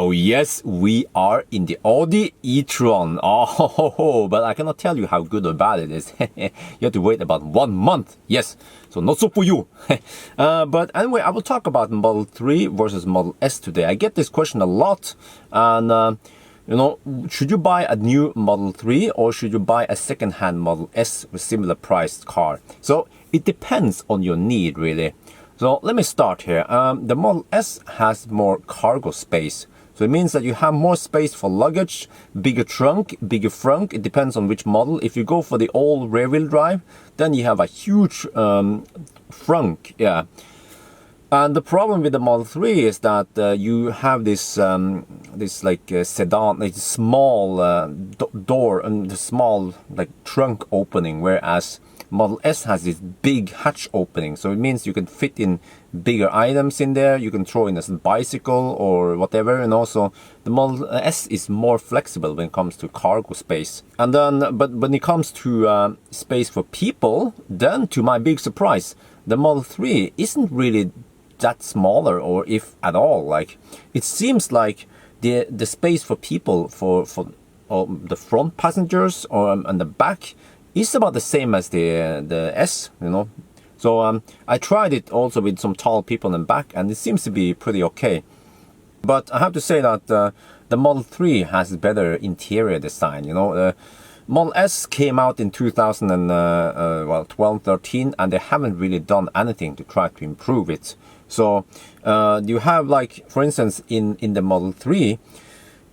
Oh yes, we are in the Audi e-tron. Oh, but I cannot tell you how good or bad it is. You have to wait about 1 month. Yes, so not so for you. But anyway, I will talk about Model 3 versus Model S today. I get this question a lot, and should you buy a new Model 3 or should you buy a second-hand Model S with similar priced car? So it depends on your need, really. So let me start here. The Model S has more cargo space. So it means that you have more space for luggage, bigger trunk, bigger frunk. It depends on which model. If you go for the all rear-wheel drive, then you have a huge frunk. Yeah. And the problem with the Model 3 is that you have this sedan, like small door and the small trunk opening, whereas Model S has this big hatch opening. So it means you can fit in bigger items in there. You can throw in a bicycle or whatever, and also the Model S is more flexible when it comes to cargo space. And then, but when it comes to space for people, then to my big surprise, the Model 3 isn't really that smaller, or if at all. Like, it seems like the space for people for the front passengers or and the back is about the same as the S, So I tried it also with some tall people in the back, and it seems to be pretty okay. But I have to say that the Model 3 has better interior design. Model S came out in 2012, 13, and they haven't really done anything to try to improve it. So you have, like, for instance, in the Model 3,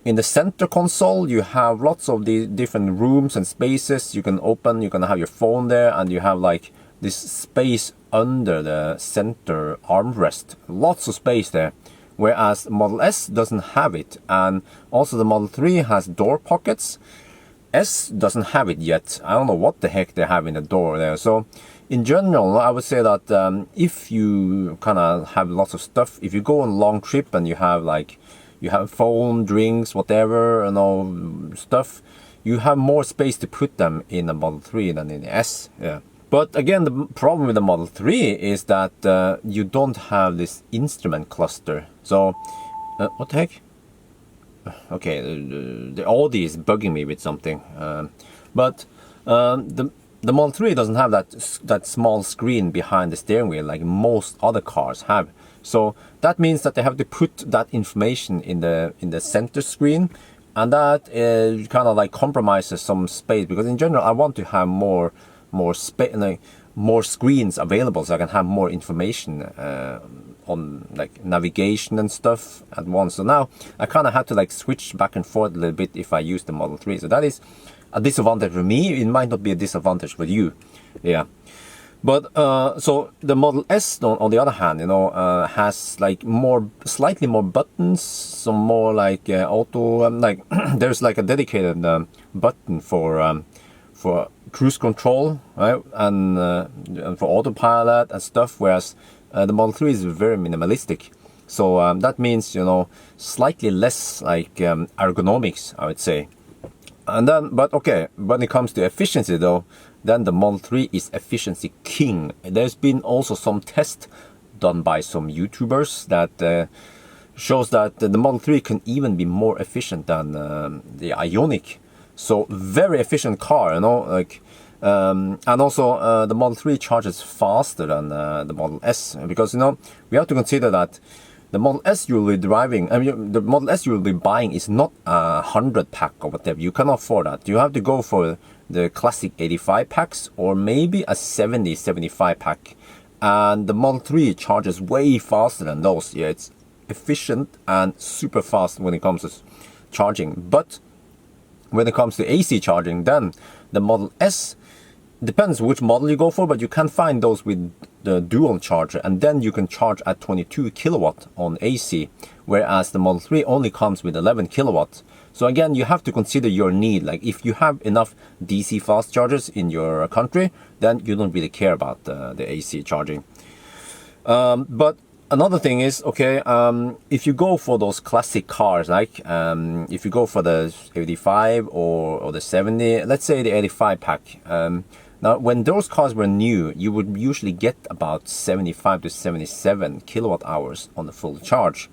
in the center console, you have lots of the different rooms and spaces you can open. You can have your phone there, and you have like this space under the center armrest. Lots of space there. Whereas Model S doesn't have it. And also the Model 3 has door pockets. S doesn't have it yet. I don't know what the heck they have in the door there. So in general, I would say that if you kind of have lots of stuff, if you go on a long trip and you have phone, drinks, whatever, stuff, you have more space to put them in a Model 3 than in the S. Yeah. But again, the problem with the Model 3 is that you don't have this instrument cluster. So, what the heck? Okay, the Audi is bugging me with something. But the Model 3 doesn't have that small screen behind the steering wheel like most other cars have. So that means that they have to put that information in the center screen, and that kind of like compromises some space, because in general I want to have more space, more screens available, so I can have more information on like navigation and stuff at once. So now I kind of have to like switch back and forth a little bit if I use the Model 3. So that is a disadvantage for me. It might not be a disadvantage for you. Yeah. But so the Model S, on the other hand, has like slightly more buttons, some more like auto, there's like a dedicated button for cruise control, right, and for autopilot and stuff. Whereas the Model 3 is very minimalistic. So that means slightly less like ergonomics, I would say. And then, but okay, when it comes to efficiency though, then the Model 3 is efficiency king. There's been also some tests done by some YouTubers that shows that the Model 3 can even be more efficient than the Ioniq. So very efficient car, and also the Model 3 charges faster than the Model S, because we have to consider that the Model S you'll be driving, the Model S you'll be buying is not a 100 pack or whatever. You cannot afford that. You have to go for the classic 85 packs or maybe a 75 pack. And the Model 3 charges way faster than those. Yeah, it's efficient and super fast when it comes to charging. But when it comes to AC charging, then the Model S, depends which model you go for, but you can find those with the dual charger, and then you can charge at 22 kilowatt on AC, whereas the Model 3 only comes with 11 kilowatt. So again, you have to consider your need. Like, if you have enough DC fast chargers in your country, then you don't really care about the AC charging. But another thing is, okay, if you go for those classic cars, like if you go for the 85 or the 70, let's say the 85 pack, now when those cars were new, you would usually get about 75 to 77 kilowatt hours on the full charge.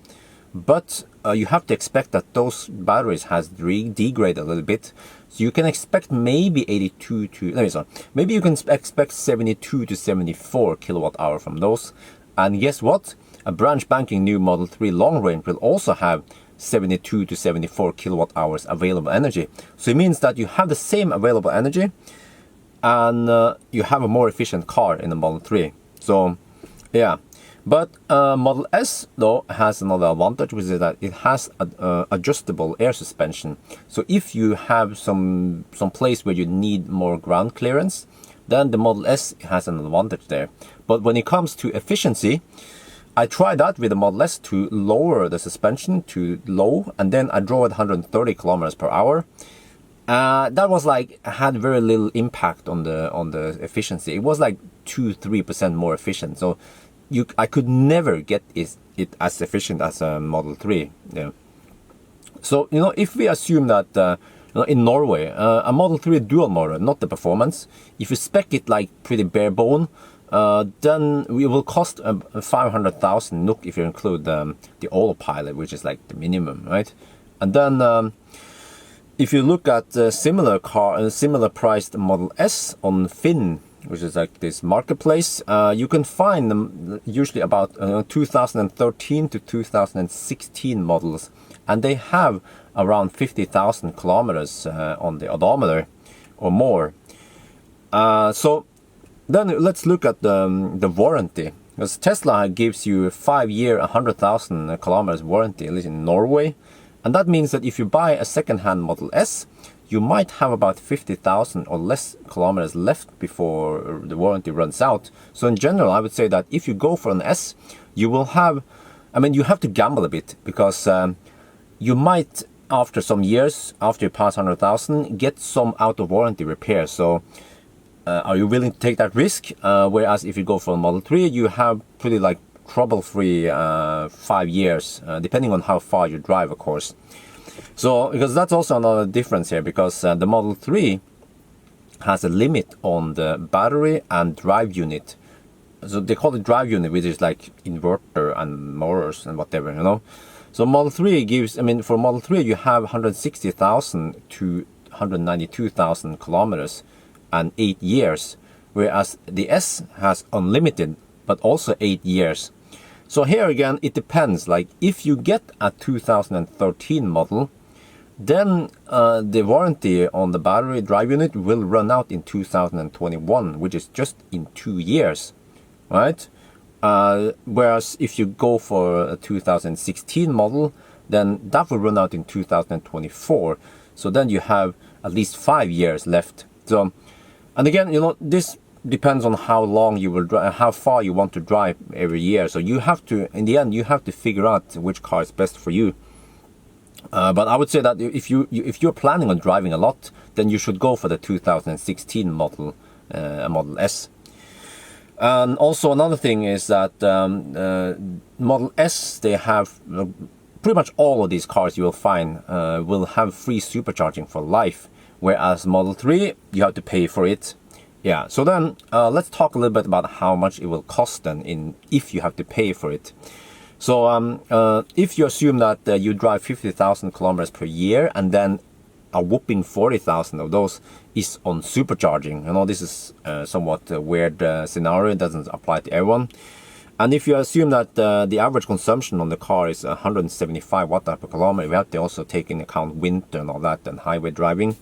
But you have to expect that those batteries has degraded a little bit. So you can expect maybe 82 to, no, sorry, maybe you can expect 72 to 74 kilowatt hour from those. And guess what? A brand spanking new Model 3 long range will also have 72 to 74 kilowatt hours available energy. So it means that you have the same available energy and you have a more efficient car in the Model 3. So yeah, but Model S though has another advantage, which is that it has adjustable air suspension. So if you have some place where you need more ground clearance, then the Model S has an advantage there. But when it comes to efficiency, I tried that with the Model S to lower the suspension to low, and then I drove at 130 kilometers per hour. That was like, had very little impact on the efficiency. It was like 2-3% more efficient. So I could never get it as efficient as a Model 3. Yeah. So, if we assume that in Norway, a Model 3 dual motor, not the performance, if you spec it like pretty bare bone, then it will cost 500,000 NOK if you include the autopilot, which is like the minimum, right? And then if you look at a similar priced Model S on Finn, which is like this marketplace, you can find them usually about 2013 to 2016 models, and they have around 50,000 kilometers on the odometer or more. So then let's look at the warranty, because Tesla gives you a 5-year, 100,000 kilometers warranty, at least in Norway. And that means that if you buy a second-hand Model S, you might have about 50,000 or less kilometers left before the warranty runs out. So in general, I would say that if you go for an S, you will have, you have to gamble a bit, because you might, after some years, after you pass 100,000, get some out-of-warranty repairs. So are you willing to take that risk? Whereas if you go for a Model 3, you have pretty like trouble-free 5 years, depending on how far you drive, of course. So, because that's also another difference here, because the Model 3 has a limit on the battery and drive unit. So they call it drive unit, which is like inverter and motors and whatever, So Model 3 gives, for Model 3 you have 160,000 to 192,000 kilometers and 8 years, whereas the S has unlimited, but also 8 years. So here again, it depends. Like if you get a 2013 model, then the warranty on the battery drive unit will run out in 2021, which is just in 2 years, right? Whereas if you go for a 2016 model, then that will run out in 2024. So then you have at least 5 years left. So, and again, this depends on how long you will drive, how far you want to drive every year. So you have to, in the end, you have to figure out which car is best for you. But I would say that if you're planning on driving a lot, then you should go for the 2016 model, Model S. And also another thing is that Model S, they have pretty much all of these cars you will find will have free supercharging for life, whereas Model 3 you have to pay for it. Yeah, so then let's talk a little bit about how much it will cost then if you have to pay for it. So if you assume that you drive 50,000 kilometers per year, and then a whopping 40,000 of those is on supercharging. This is somewhat a weird scenario. It doesn't apply to everyone. And if you assume that the average consumption on the car is 175 watt per kilometer, we have to also take into account winter and all that and highway driving.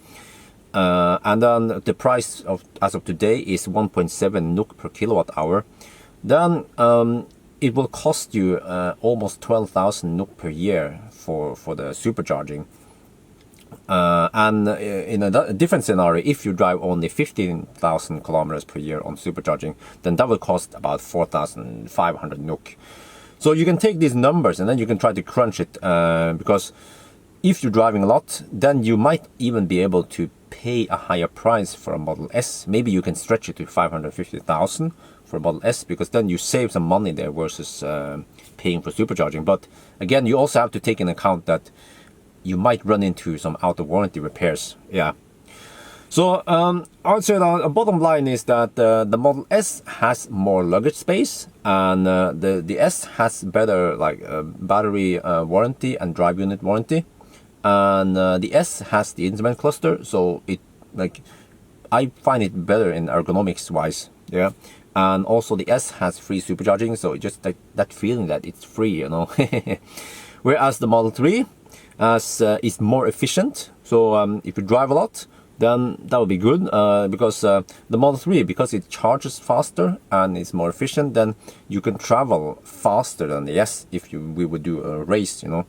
And then the price as of today is 1.7 NOK per kilowatt hour. Then it will cost you almost 12,000 NOK per year for the supercharging. And in a different scenario, if you drive only 15,000 kilometers per year on supercharging, then that will cost about 4,500 NOK. So you can take these numbers and then you can try to crunch it, because if you're driving a lot, then you might even be able to pay a higher price for a Model S. Maybe you can stretch it to 550,000 for a Model S, because then you save some money there versus paying for supercharging. But again, you also have to take into account that you might run into some out of warranty repairs. Yeah. So I would say the bottom line is that the Model S has more luggage space, and the S has better like battery warranty and drive unit warranty, and the S has the instrument cluster, so it like I find it better in ergonomics wise, yeah. And also the S has free supercharging, so it just like that feeling that it's free, you know. Whereas the Model 3 is more efficient. So if you drive a lot, then that would be good, because the Model 3, because it charges faster and it's more efficient, then you can travel faster than the S if we would do a race, you know.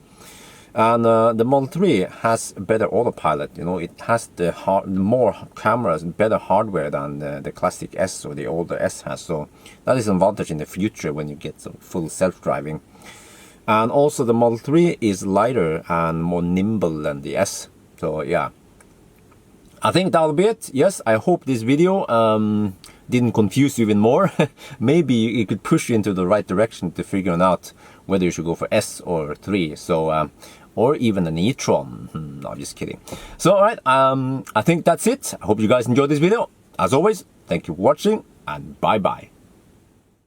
And the Model 3 has better autopilot, you know. It has more cameras and better hardware than the classic S or the older S has. So that is an advantage in the future when you get some full self-driving. And also the Model 3 is lighter and more nimble than the S. So yeah, I think that'll be it. Yes, I hope this video didn't confuse you even more. Maybe it could push you into the right direction to figuring out whether you should go for S or 3. So or even an e-tron. No, I'm just kidding. So alright, I think that's it. I hope you guys enjoyed this video. As always, thank you for watching, and bye bye.